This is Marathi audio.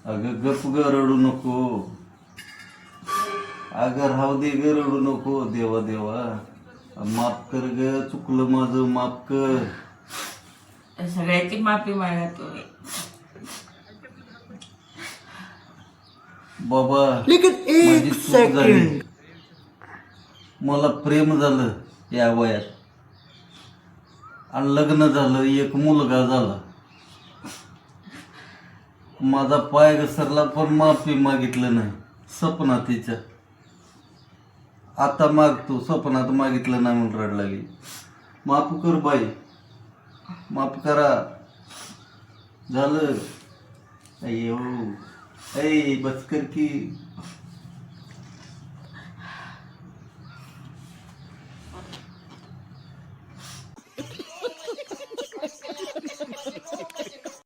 अगं गप ग रडू नको. अगं राहू दे ग रडू नको. देवा देवा माफ कर ग, चुकलं माझं, माफ कर. सगळ्याची माफी मागा तुम्ही. बाबा लेकिन माझी एक चूक झाली. सेकंड, मला प्रेम झालं या वयात आणि लग्न झालं, एक मुलगा झाला. माझा पाय घसरला पण माफी मागितलं नाही सपना तिच्या. आता मागतो, सपनात मागितलं नाही म्हणून रड लागली. माफ कर बाई, माफ करा. झालं. अय्यो ऐ बस कर की.